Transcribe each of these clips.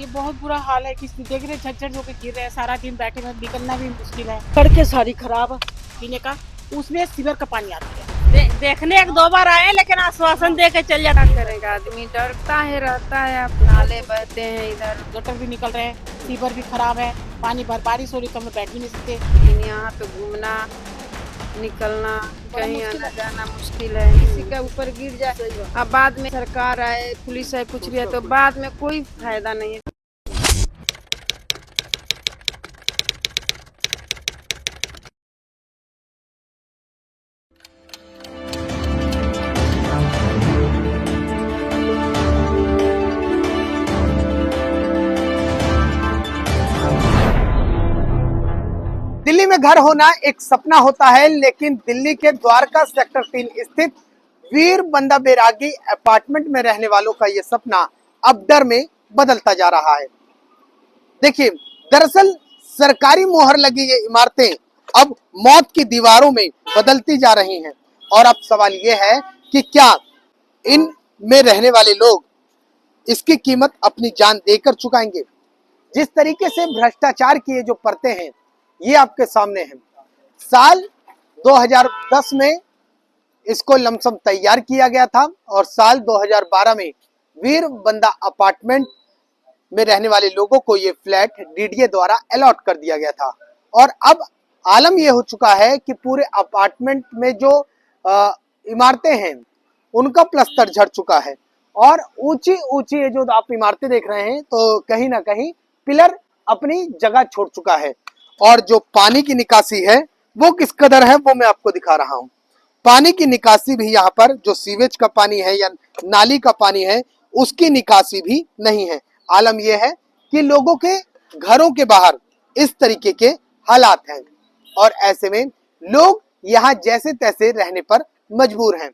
ये बहुत बुरा हाल है। किसी देख रहे झज्जर होकर गिर रहे हैं, सारा दिन बैठे में निकलना भी मुश्किल है। सड़कें सारी खराब। पीने का उसमें सीवर का पानी आता है। देखने एक दो बार आए लेकिन आश्वासन दे के चल जाना करेगा। आदमी डरता है, रहता है। अब नाले बहते हैं इधर, गटर भी निकल रहे हैं, सीवर भी खराब है। पानी भर बारिश हो रही तो हम लोग बैठ भी नहीं सकते। लेकिन यहाँ पे घूमना निकलना कहीं आना जाना मुश्किल है। किसी का ऊपर गिर जाए, अब बाद में सरकार आए, पुलिस आए, कुछ भी है तो बाद में कोई फायदा नहीं है। दिल्ली में घर होना एक सपना होता है, लेकिन दिल्ली के द्वारका सेक्टर 3 स्थित वीर बंदा बैरागी अपार्टमेंट में रहने वालों का ये सपना अब डर में बदलता जा रहा है। देखिए, दरअसल सरकारी मोहर लगी ये इमारतें अब मौत की दीवारों में बदलती जा रही हैं। और अब सवाल ये है कि क्या इन में रहने वाले लोग इसकी कीमत अपनी जान देकर चुकाएंगे। जिस तरीके से भ्रष्टाचार की ये जो परतें हैं, ये आपके सामने हैं। साल 2010 में इसको लमसम तैयार किया गया था और साल 2012 में वीर बंदा अपार्टमेंट में रहने वाले लोगों को ये फ्लैट डीडीए द्वारा अलॉट कर दिया गया था। और अब आलम ये हो चुका है कि पूरे अपार्टमेंट में जो इमारतें हैं उनका प्लस्तर झड़ चुका है और ऊंची ऊंची ये जो आप इमारतें देख रहे हैं तो कहीं ना कहीं पिलर अपनी जगह छोड़ चुका है। और जो पानी की निकासी है वो किस कदर है वो मैं आपको दिखा रहा हूं। पानी की निकासी भी यहाँ पर जो सीवेज का पानी है या नाली का पानी है उसकी निकासी भी नहीं है। आलम यह है कि लोगों के घरों के बाहर इस तरीके के हालात हैं और ऐसे में लोग यहाँ जैसे तैसे रहने पर मजबूर हैं।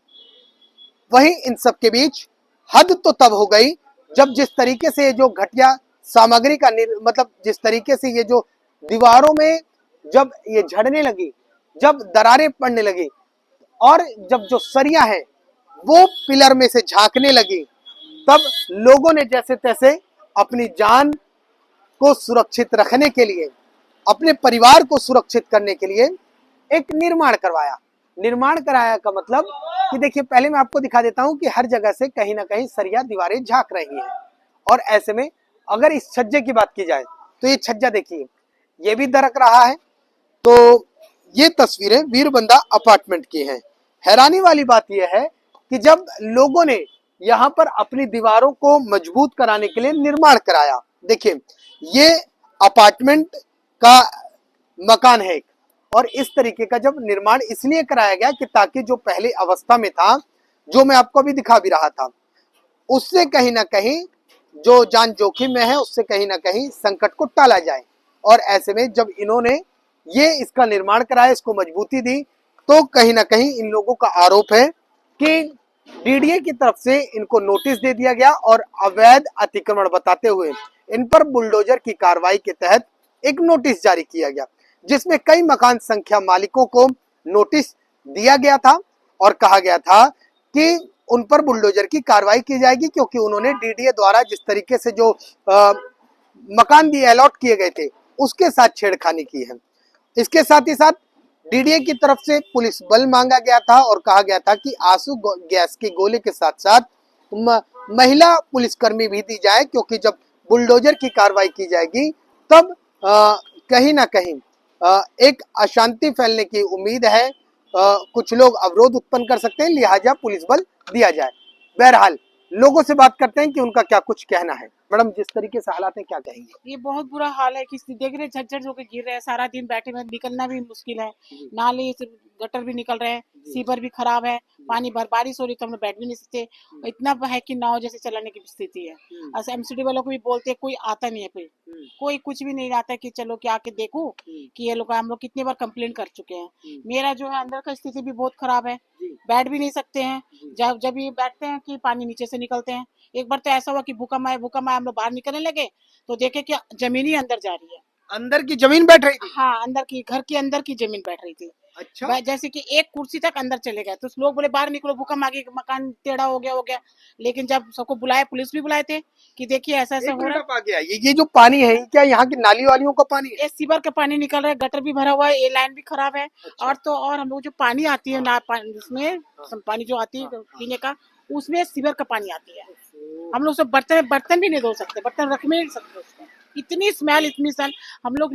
वहीं इन सब के बीच हद तो तब हो गई जब जिस तरीके से जो घटिया सामग्री का मतलब जिस तरीके से ये जो दीवारों में जब ये झड़ने लगी, जब दरारें पड़ने लगी और जब जो सरिया है वो पिलर में से झांकने लगी, तब लोगों ने जैसे तैसे अपनी जान को सुरक्षित रखने के लिए, अपने परिवार को सुरक्षित करने के लिए एक निर्माण करवाया। निर्माण कराया का मतलब कि देखिए, पहले मैं आपको दिखा देता हूं कि हर जगह से कहीं ना कहीं सरिया दीवारें झांक रही हैं। और ऐसे में अगर इस छज्जे की बात की जाए तो ये छज्जा देखिए, ये भी दरक रहा है। तो ये तस्वीरें वीरबंदा अपार्टमेंट की हैं। हैरानी वाली बात यह है कि जब लोगों ने यहाँ पर अपनी दीवारों को मजबूत कराने के लिए निर्माण कराया, देखिए ये अपार्टमेंट का मकान है और इस तरीके का जब निर्माण इसलिए कराया गया कि ताकि जो पहली अवस्था में था, जो मैं आपको अभी दिखा भी रहा था, उससे कहीं ना कहीं जो जान जोखिम में है उससे कहीं ना कहीं संकट को टाला जाए। और ऐसे में जब इन्होंने ये इसका निर्माण कराया, इसको मजबूती दी, तो कहीं ना कहीं इन लोगों का आरोप है कि डीडीए की तरफ से इनको नोटिस दे दिया गया और अवैध अतिक्रमण बताते हुए इन पर बुलडोजर की कार्रवाई के तहत एक नोटिस जारी किया गया, जिसमें कई मकान संख्या मालिकों को नोटिस दिया गया था और कहा गया था कि उन पर बुलडोजर की कार्रवाई की जाएगी क्योंकि उन्होंने डीडीए द्वारा जिस तरीके से जो मकान दिए अलॉट किए गए थे उसके साथ छेड़खानी की है। इसके साथ ही साथ डीडीए की तरफ से पुलिस बल मांगा गया था और कहा गया था कि आंसू गैस के गोले के साथ साथ महिला पुलिसकर्मी भी दी जाए, क्योंकि जब बुलडोजर की कार्रवाई की जाएगी तब कहीं ना कहीं एक अशांति फैलने की उम्मीद है। कुछ लोग अवरोध उत्पन्न कर सकते हैं, लिहाजा पुलिस बल दिया जाए। बहरहाल लोगों से बात करते हैं कि उनका क्या कुछ कहना है। मैडम, जिस तरीके से हालात है क्या कहेंगे? ये बहुत बुरा हाल है। किसी देख रहे झज्जर होकर गिर रहे हैं, सारा दिन बैठे में निकलना भी मुश्किल है। नाले से गटर भी निकल रहे हैं, सीवर भी खराब है। पानी भर बारिश हो रही तो हम लोग बैठ भी नहीं सकते। इतना है कि नाव जैसे चलाने की स्थिति है। ऐसे एमसीडी वालों को भी बोलते हैं, कोई आता नहीं है। फिर कोई कुछ भी नहीं आता कि चलो क्या आके देखो कि ये लोग, हम लोग कितनी बार कंप्लेन कर चुके हैं। मेरा जो है अंदर का स्थिति भी बहुत खराब है, बैठ भी नहीं सकते हैं। जब ये बैठते हैं कि पानी नीचे से निकलते हैं। एक बार तो ऐसा हुआ कि भूकंप आया, हम लोग बाहर निकलने लगे तो देखे कि जमीन ही अंदर जा रही है। अंदर की जमीन बैठ रही थी? हाँ, अंदर की, घर के अंदर की जमीन बैठ रही थी। अच्छा, जैसे कि एक कुर्सी तक अंदर चले गए, तो लोग बोले बाहर निकलो, भूकंप आ गया, मकान टेढ़ा हो गया। लेकिन जब सबको बुलाए, पुलिस भी बुलाए थे कि देखिए ऐसा ऐसा एक हो रहा मिनट आप आ गया, ये जो पानी है, ये क्या यहाँ की नाली वालियों का पानी है? है, ये सीवर का पानी निकल रहा है, गटर भी भरा हुआ है, ये लाइन भी खराब है। अच्छा। और तो और हम लोग जो पानी आती है ना, उसमें पानी जो आती है पीने का, उसमें सीवर का पानी आती है। हम लोग सब बर्तन भी नहीं धो सकते, बर्तन रख भी नहीं सकते उसमें, इतनी स्मेल, इतनी सन। हम लोग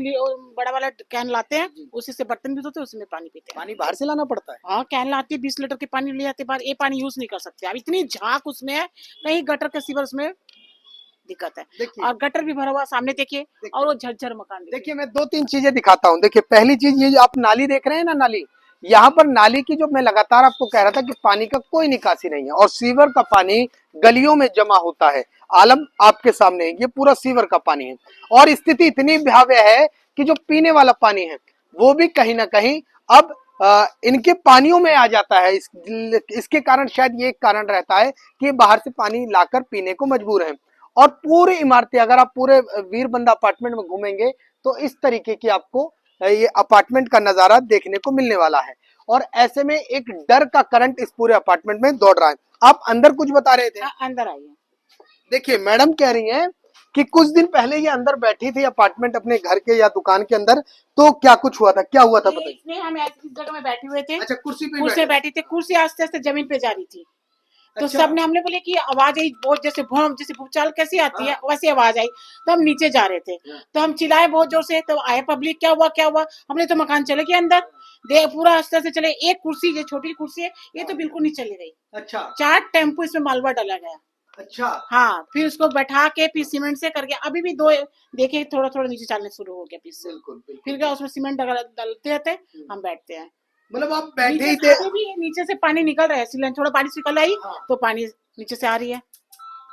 बड़ा वाला कैन लाते हैं, उसी से बर्तन भी धोते हैं, उसी में पानी पीते हैं। पानी बाहर से लाना पड़ता है? हाँ, कैन लाती है, 20 लीटर के पानी ले आते बाहर, ये पानी यूज नहीं कर सकते। अब इतनी झाग उसमें है, कहीं गटर के सीवर उसमें दिक्कत है। देखिए, और गटर भी भरा हुआ सामने देखिए, और वो झरझर मकान देखिए मैं 2-3 चीजें दिखाता हूँ। देखिए, पहली चीज, ये जो आप नाली देख रहे हैं ना, नाली, यहाँ पर नाली की जो मैं लगातार आपको कह रहा था कि पानी का कोई निकासी नहीं है, और सीवर का पानी गलियों में जमा होता है। आलम आपके सामने है, ये पूरा सीवर का पानी है, और स्थिति इतनी भयावह है कि जो पीने वाला पानी है वो भी कहीं ना कहीं अब इनके पानियों में आ जाता है। इसके कारण शायद ये एक कारण रहता है कि बाहर से पानी लाकर पीने को मजबूर है। और पूरी इमारतें, अगर आप पूरे वीरबंदा अपार्टमेंट में घूमेंगे तो इस तरीके की आपको ये अपार्टमेंट का नजारा देखने को मिलने वाला है। और ऐसे में एक डर का करंट इस पूरे अपार्टमेंट में दौड़ रहा है। आप अंदर कुछ बता रहे थे? अंदर आइए। देखिए, मैडम कह रही हैं कि कुछ दिन पहले ये अंदर बैठी थी अपार्टमेंट अपने घर के या दुकान के अंदर, तो क्या कुछ हुआ था, क्या हुआ था बताइए? इसमें हम ऐसी जगह में बैठे हुए थे, अच्छा, कुर्सी कुर्सी बैठी थी, कुर्सी आस्ते आस्ते जमीन पे जा रही थी। तो अच्छा। सबने, हमने बोले कि आवाज आई बहुत, जैसे भूचाल कैसी आती है वैसी आवाज आई। तो हम नीचे जा रहे थे, तो हम चिल्लाए बहुत जोर से, तो आए पब्लिक, क्या हुआ क्या हुआ। हमने तो मकान चले गए अंदर, देख पूरा आस्ते से चले। एक कुर्सी, जो छोटी कुर्सी है, ये तो बिल्कुल नहीं चली गई। अच्छा 4 टेम्पो इसमें मालवा डाला गया। अच्छा। हाँ, फिर उसको बैठा के फिर सीमेंट से करके, अभी भी 2 देखे, थोड़ा थोड़ा नीचे चलने शुरू हो गया पीस से। बिल्कुल फिर क्या, उसमें सीमेंट डालते रहते, हम बैठते हैं। मतलब आप बैठे नीचे ही से थे? अभी भी नीचे से पानी निकल रहा है, सीलन थोड़ा बारिश निकल आई तो पानी नीचे से आ रही है।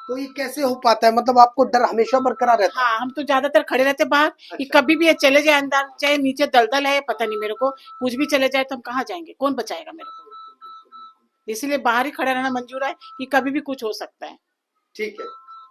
तो ये कैसे हो पाता है? मतलब आपको डर हमेशा बरकरार रहता है? हाँ, हम तो ज्यादातर खड़े रहते बाहर कि कभी भी ये चले जाए अंदर, चाहे नीचे दलदल है, पता नहीं मेरे को, कुछ भी चले जाए तो हम कहाँ जाएंगे, कौन बचाएगा मेरे को। इसलिए बाहर ही खड़ा रहना मंजूर है कि कभी भी कुछ हो सकता है। ठीक है।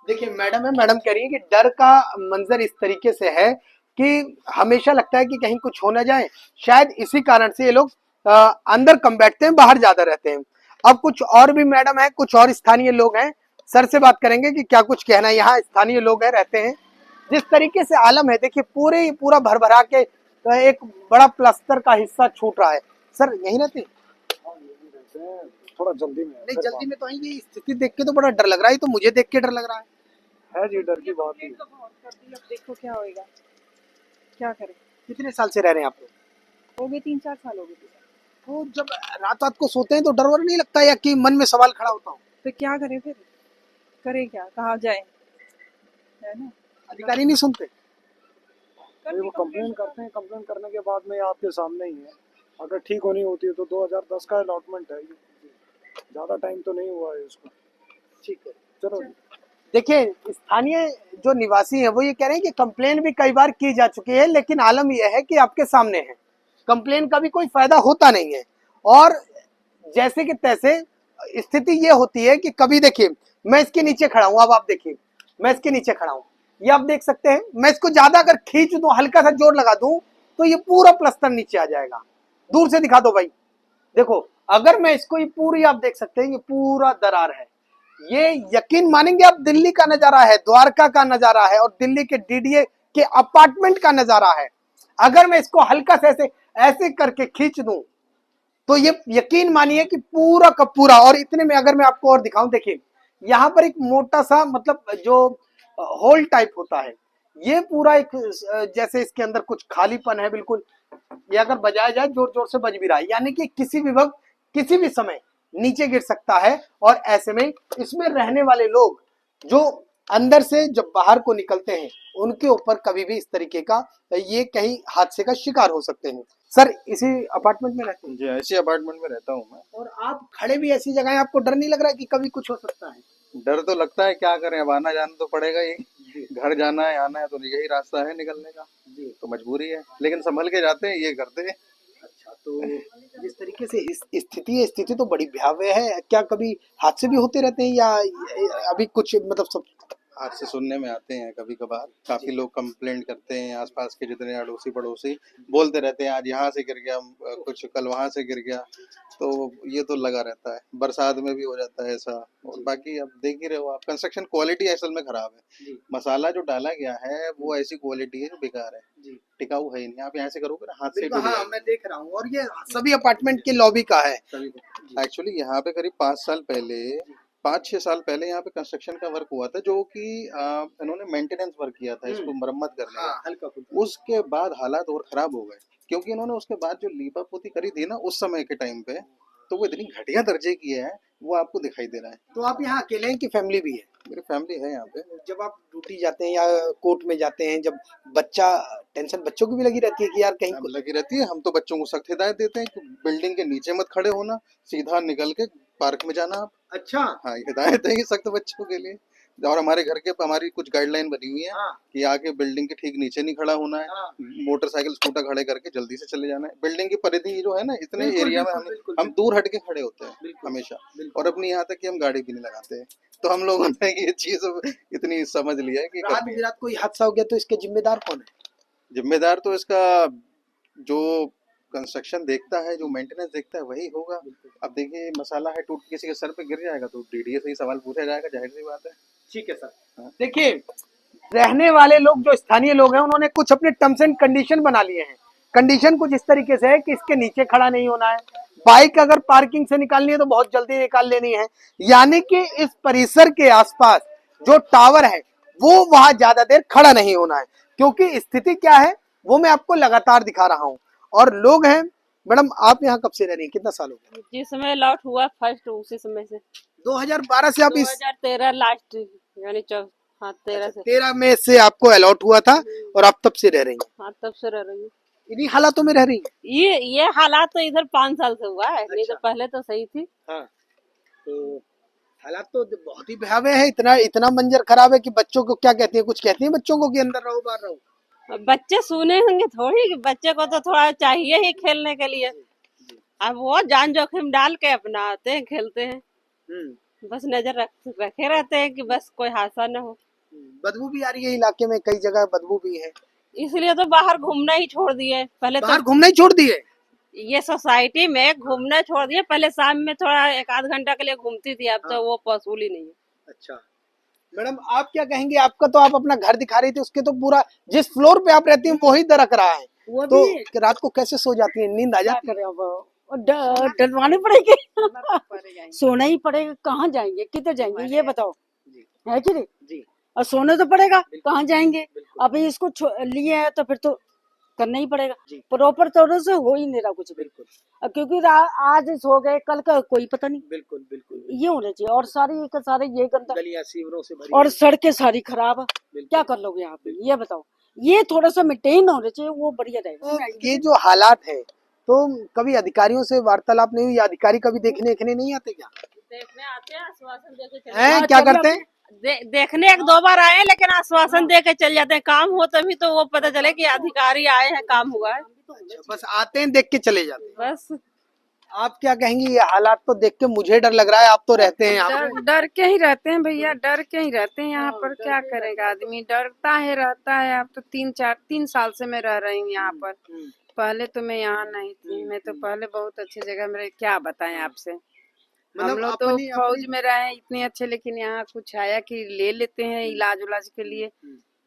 देखिए, मैडम है, मैडम कह रही है कि डर का मंजर इस तरीके से है कि हमेशा लगता है कि कहीं कुछ हो ना जाए। शायद इसी कारण से ये लोग अंदर कम बैठते हैं, बाहर ज्यादा रहते हैं। अब कुछ और भी मैडम है, कुछ और स्थानीय लोग हैं, सर से बात करेंगे कि क्या कुछ कहना है। यहाँ स्थानीय लोग है, रहते हैं। जिस तरीके से आलम है, देखिए पूरा भर भरा के एक बड़ा प्लास्टर का हिस्सा छूट रहा है। सर यही रहते हैं? थोड़ा जल्दी में नहीं, जल्दी में तो आई, ये स्थिति देख के तो बड़ा डर लग रहा है। तो मुझे देख के डर लग रहा है जी, डर की बात ही देखो क्या होएगा, क्या करें। कितने साल से रह रहे हैं आप लोग? हो गए 3-4 साल हो गए। तो जब रात को सोते हैं तो डर वर नहीं लगता, या कि मन में सवाल खड़ा होता हो? तो क्या करें फिर, करें क्या, कहाँ जाए, है ना। अधिकारी नहीं सुनते? वो कंप्लेन करते हैं, कंप्लेन करने के बाद में आपके सामने ही है। अगर ठीक होनी होती है तो 2010 का अलॉटमेंट है, ज्यादा टाइम तो नहीं हुआ है इसको। ठीक है, चलो। देखिए, स्थानीय जो निवासी है वो ये कह रहे हैं कि कंप्लेन भी कई बार की जा चुकी है, लेकिन आलम यह है कि आपके सामने है, कंप्लेन का भी कोई फायदा होता नहीं है। और जैसे कि तैसे स्थिति ये होती है कि कभी, देखिए मैं इसके नीचे खड़ा हूं, अब आप देखिए मैं इसके नीचे खड़ा हूं, ये आप देख सकते हैं। मैं इसको ज्यादा अगर खींच दूं, हल्का सा जोर लगा दूं, तो ये पूरा प्लास्टर नीचे आ जाएगा। दूर से दिखा दो भाई, देखो अगर मैं इसको, ये पूरी आप देख सकते हैं, ये पूरा दरार है। ये यकीन मानेंगे आप, दिल्ली का नजारा है, द्वारका का नजारा है, और दिल्ली के डीडीए के अपार्टमेंट का नजारा है। अगर मैं इसको हल्का से ऐसे ऐसे करके खींच दूं, तो ये यकीन मानिए कि पूरा का पूरा। और इतने में अगर मैं आपको और दिखाऊं, देखिए यहाँ पर एक मोटा सा, मतलब जो होल टाइप होता है, ये पूरा एक जैसे इसके अंदर कुछ खालीपन है बिल्कुल। ये अगर बजाया जाए, जोर जोर से बज भी रहा है, यानी कि किसी भी वक्त, किसी भी समय नीचे गिर सकता है। और ऐसे में इसमें रहने वाले लोग जो अंदर से जब बाहर को निकलते हैं, उनके ऊपर कभी भी इस तरीके का, ये कहीं हादसे का शिकार हो सकते हैं। सर इसी अपार्टमेंट में रहते हैं? जी, ऐसी अपार्टमेंट में रहता हूँ मैं। और आप खड़े भी ऐसी जगह है, आपको डर नहीं लग रहा है कि कभी कुछ हो सकता है? डर तो लगता है, क्या करें, अब आना जाना तो पड़ेगा ही। घर जाना है, आना है, तो यही रास्ता है निकलने का, तो मजबूरी है, लेकिन संभल के जाते हैं, ये करते हैं। अच्छा, तो जिस तरीके से इस स्थिति तो बड़ी भयावह है। क्या कभी हादसे भी होते रहते हैं, या अभी कुछ मतलब सब आज से सुनने में आते हैं कभी कभार, काफी लोग कंप्लेंट करते हैं, आसपास के जितने अड़ोसी पड़ोसी बोलते रहते हैं आज यहाँ से गिर गया, कुछ कल वहां से गिर गया, तो ये तो लगा रहता है। बरसात में भी हो जाता है ऐसा। और बाकी अब देख ही रहे हो आप, कंस्ट्रक्शन क्वालिटी असल में खराब है। मसाला जो डाला गया है वो ऐसी क्वालिटी है जो बेकार है, टिकाऊ है ही नहीं। आप यहाँ से करोगे ना हाथ से टूट हाँ, जाएगा। मैं देख रहा हूँ। और ये सभी अपार्टमेंट के लॉबी का है। एक्चुअली यहाँ पे करीब 5-6 साल पहले यहाँ पे कंस्ट्रक्शन का वर्क हुआ था, जो कि इन्होंने मेंटेनेंस वर्क किया था, इसको मरम्मत करने का। हल्का उसके बाद हालात और खराब हो गए, क्योंकि इन्होंने उसके बाद जो लीपा पोती करी थी ना उस समय के टाइम पे, तो वो इतनी घटिया दर्जे की है, वो आपको दिखाई दे रहा है। तो आप यहाँ अकेले हैं कि फैमिली भी है? मेरी फैमिली है यहाँ पे। जब आप ड्यूटी जाते हैं या कोर्ट में जाते हैं, जब बच्चा टेंशन बच्चों की भी लगी रहती है कि यार कहीं अब लगी रहती है। हम तो बच्चों को सख्त हिदायत देते हैं कि बिल्डिंग के नीचे मत खड़े होना, सीधा निकल के पार्क में जाना आप। अच्छा। हाँ, ये हिदायत है ये सख्त बच्चों के लिए। और हमारे घर के हमारी कुछ गाइडलाइन बनी हुई है कि आके बिल्डिंग के ठीक नीचे नहीं खड़ा होना है, मोटरसाइकिल स्कूटर खड़े करके जल्दी से चले जाना है। बिल्डिंग की परिधि जो है ना, इतने एरिया में हम दूर हट के खड़े होते हैं हमेशा, और अपनी यहाँ तक कि हम गाड़ी भी नहीं लगाते हैं। तो हम लोगों ने ये चीज इतनी समझ लिया है कि रात कोई हादसा हो गया तो इसके जिम्मेदार कौन है? जिम्मेदार तो इसका जो कंस्ट्रक्शन देखता है, जो मेंटेनेंस देखता है, वही होगा। अब देखिए, मसाला है, टूट किसी के सर पे गिर जाएगा तो डीडीए से ही सवाल पूछा जाएगा, जाहिर सी बात है। ठीक है सर। देखिए, रहने वाले लोग जो स्थानीय लोग हैं उन्होंने कुछ अपने टर्म्स एंड कंडीशन बना लिए हैं। कंडीशन कुछ इस तरीके से है कि इसके नीचे खड़ा नहीं होना है, बाइक अगर पार्किंग से निकालनी है तो बहुत जल्दी निकाल लेनी है, यानी कि इस परिसर के आसपास जो टावर है वो वहां ज्यादा देर खड़ा नहीं होना है। क्योंकि स्थिति क्या है वो मैं आपको लगातार दिखा रहा हूं। और लोग हैं। मैडम, आप यहाँ कब से रह रही हैं, कितना साल हो गया? जिस समय लॉट हुआ फर्स्ट उसी समय से 2012 से आप इस 2013 लास्ट यानी 13 से 13 में से आपको अलॉट हुआ था और आप तब से रह रही हैं? हाँ, तब से रह रही हूँ। इन्हीं हालातों में रह रही हैं? ये हालात तो इधर 5 साल से हुआ है, नहीं तो पहले तो सही थी। हाँ, तो हालात तो बहुत ही भयावह है। इतना मंजर खराब है कि बच्चों को क्या कहती है, कुछ कहती है बच्चों को कि अंदर रहो बाहर रहो? बच्चे सुने होंगे थोड़ी, कि बच्चे को तो थोड़ा चाहिए ही खेलने के लिए। अब वो जान जोखिम डाल के अपना आते हैं, खेलते हैं, बस नजर रखे रहते हैं कि बस कोई हादसा न हो। बदबू भी आ रही है इलाके में, कई जगह बदबू भी है, इसलिए तो बाहर घूमना ही छोड़ दिए। पहले बाहर घूमना ही छोड़ दिए। ये सोसाइटी में घूमना छोड़ दिए। पहले शाम में थोड़ा 1 आध घंटा के लिए घूमती थी, अब तो वो पॉसिबल ही नहीं है। अच्छा मैडम, आप क्या कहेंगे? आपका तो आप अपना घर दिखा रही थी, उसके तो पूरा जिस फ्लोर पे आप रहती हैं वही दरक रहा है, तो रात को कैसे सो जाती है, नींद आ जाती है? डरवाने पड़ेंगे सोना ही पड़ेगा, कहाँ जाएंगे, किधर जाएंगे ये बताओ, है कि नहीं जी। और सोना तो पड़ेगा, कहाँ जाएंगे? अभी इसको लिए है तो फिर तो करना ही पड़ेगा। प्रॉपर तौर से हो ही नहीं रहा कुछ, बिल्कुल। क्योंकि आज सो गए, कल का कोई पता नहीं। बिल्कुल बिल्कुल ये होना चाहिए। और सारे ये गंदा, गलियां सीवरों से भरी और सड़कें सारी खराब, क्या कर लोगे यहाँ पे, ये बताओ। ये थोड़ा सा मेंटेन होना चाहिए, वो बढ़िया रहेगा। तो ये जो हालात है, तो कभी अधिकारियों से वार्तालाप नहीं हुई? अधिकारी कभी देखने नहीं आते क्या? देखने आते हैं, आश्वासन देके हैं, क्या करते हैं? देखने 1-2 बार आए, लेकिन आश्वासन दे के चल जाते हैं। काम हो तभी तो वो पता चले कि अधिकारी आए हैं, काम हुआ है। बस आते हैं, देख के चले जाते हैं। बस आप क्या कहेंगी? ये हालात तो देख के मुझे डर लग रहा है। आप तो रहते हैं यहाँ पे। डर के ही रहते हैं भैया, डर के ही रहते हैं यहाँ पर। क्या करेगा आदमी, डरता है, रहता है। अब तो 3 साल से मैं रह रही हूँ यहाँ पर। पहले तो मैं यहाँ नहीं थी, मैं तो पहले बहुत अच्छी जगह में, क्या बताएं आपसे। हम लोग तो फौज में रहे इतने अच्छे, लेकिन यहाँ कुछ आया कि ले लेते हैं इलाज उलाज के लिए,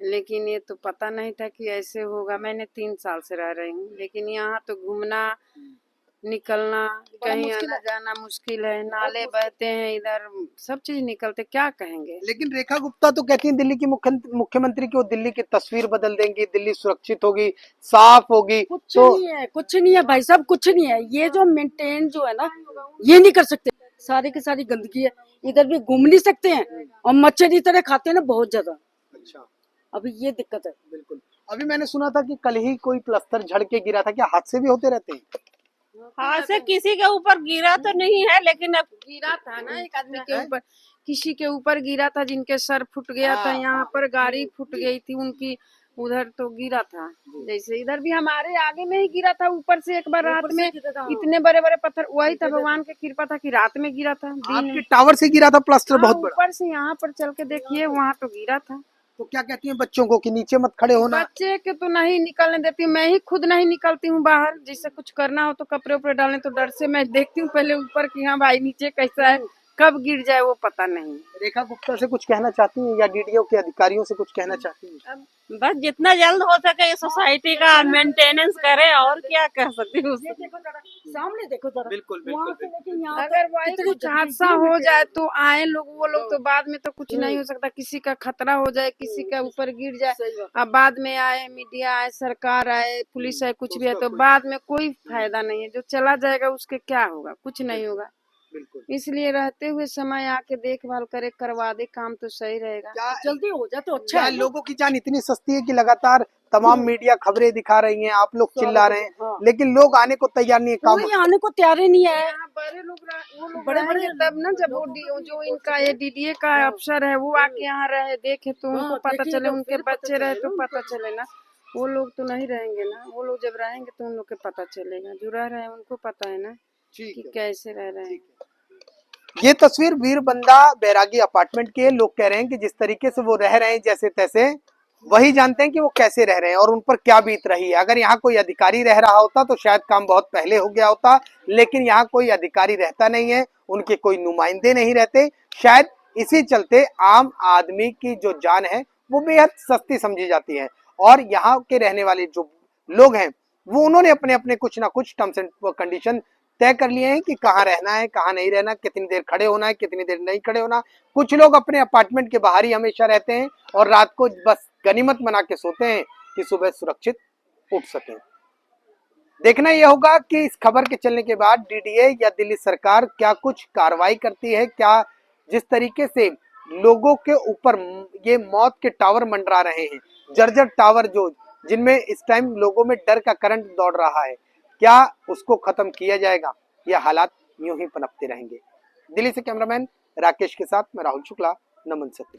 लेकिन ये तो पता नहीं था कि ऐसे होगा। मैंने 3 साल से रह रही हूँ, लेकिन यहाँ तो घूमना निकलना, कहीं आना जाना मुश्किल है। नाले बहते हैं इधर, सब चीज निकलते, क्या कहेंगे। लेकिन रेखा गुप्ता तो कहती हैं दिल्ली की मुख्यमंत्री की वो दिल्ली की तस्वीर बदल देंगी, दिल्ली सुरक्षित होगी, साफ होगी। कुछ नहीं है भाई साहब, कुछ नहीं है। ये जो मेंटेन जो है ना, ये नहीं कर सकते। सारी की सारी गंदगी है, इधर भी घूम नहीं सकते हैं, और मच्छर इस तरह खाते हैं ना बहुत ज्यादा। अच्छा, अभी ये दिक्कत है। बिल्कुल। अभी मैंने सुना था कि कल ही कोई प्लास्टर झड़ के गिरा था, क्या हादसे भी होते रहते हैं? हाँ, से किसी के ऊपर गिरा तो नहीं है, लेकिन अब गिरा था ना एक आदमी के ऊपर, किसी के ऊपर गिरा था, जिनके सर फूट गया था। यहाँ पर गाड़ी फूट गई थी उनकी, उधर तो गिरा था, जैसे इधर भी हमारे आगे में ही गिरा था, ऊपर से एक बार रात में इतने बड़े बड़े पत्थर, वही था भगवान की कृपा था कि रात में गिरा था, दिन आपके में। टावर से गिरा था प्लास्टर हाँ, बहुत बड़ा। ऊपर से यहाँ पर चल के देखिए, वहाँ तो गिरा था। तो क्या कहती हैं बच्चों को कि नीचे मत खड़े होना? बच्चे के तो नहीं निकलने देती हूँ, मैं ही खुद नहीं निकलती हूँ बाहर, जिससे कुछ करना हो तो कपड़े उपड़े डालने, तो डर से मैं देखती हूँ पहले ऊपर कि हाँ भाई नीचे कैसा है, कब गिर जाए वो पता नहीं। रेखा गुप्ता से कुछ कहना चाहती हैं या डीडीओ के अधिकारियों से कुछ कहना चाहती हैं? बस जितना जल्द हो सके ये सोसाइटी का मेंटेनेंस करे, और क्या कह सकती हूँ। सामने देखो जरा, बिल्कुल वहाँ से लेके यहाँ अगर तक वही कितनी कुछ जगह हादसा गिर हो मिटे जाए हैं। तो आए लोग, वो लोग तो बाद में तो कुछ नहीं हो सकता, किसी का खतरा हो जाए, किसी का ऊपर गिर जाए, सही बात। अब बाद में आए मीडिया आए, सरकार आए, पुलिस आए, कुछ भी आए, तो बाद में कोई फायदा नहीं है, जो चला जाएगा उसके क्या होगा, कुछ नहीं होगा। बिल्कुल। इसलिए रहते हुए समय आके देखभाल करे, करवा दे काम तो सही रहेगा। क्या जल्दी हो जाए तो अच्छा क्या है ना। लोगों की जान इतनी सस्ती है कि लगातार तमाम मीडिया खबरें दिखा रही हैं, आप लोग चिल्ला रहे हैं, हाँ। लेकिन लोग आने को तैयार नहीं है काम। कोई आने को तैयार ही नहीं है। यहाँ बड़े लोग वो लोग बड़े रहेंगे तब ना, जब वो जो इनका ये डीडीए का अफसर है वो आके यहाँ रहे, देखे तो उनको पता चले, उनके बच्चे रहे तो पता चले ना। वो लोग तो नहीं रहेंगे ना, वो लोग जब रहेंगे तो उन लोग के पता चलेगा, जो रह रहे हैं उनको पता है ना कि कैसे रह रहे हैं। ये तस्वीर वीरबंदा बैरागी अपार्टमेंट की है। लोग कह रहे हैं कि जिस तरीके से वो रह रहे हैं जैसे तैसे, वही जानते हैं कि वो कैसे रह रहे हैं और उन पर क्या बीत रही है। अगर यहाँ कोई अधिकारी रह रहा होता तो शायद काम बहुत पहले हो गया होता, लेकिन यहाँ कोई अधिकारी रहता नहीं है, उनके कोई नुमाइंदे नहीं रहते। शायद इसी चलते आम आदमी की जो जान है वो बेहद सस्ती समझी जाती है। और यहाँ के रहने वाले जो लोग हैं वो उन्होंने अपने अपने कुछ ना कुछ टर्म्स एंड कंडीशन तय कर लिए हैं कि कहाँ रहना है, कहाँ नहीं रहना, कितनी देर खड़े होना है, कितनी देर नहीं खड़े होना। कुछ लोग अपने अपार्टमेंट के बाहर ही हमेशा रहते हैं और रात को बस गनीमत बना के सोते हैं कि सुबह सुरक्षित उठ सकें। देखना यह होगा कि इस खबर के चलने के बाद डीडीए या दिल्ली सरकार क्या कुछ कार्रवाई करती है। क्या जिस तरीके से लोगों के ऊपर ये मौत के टावर मंडरा रहे हैं, जर्जर टावर जो जिनमें इस टाइम लोगों में डर का करंट दौड़ रहा है, क्या उसको खत्म किया जाएगा या हालात यूं ही पनपते रहेंगे? दिल्ली से कैमरामैन राकेश के साथ मैं राहुल शुक्ला, नमन सत्य।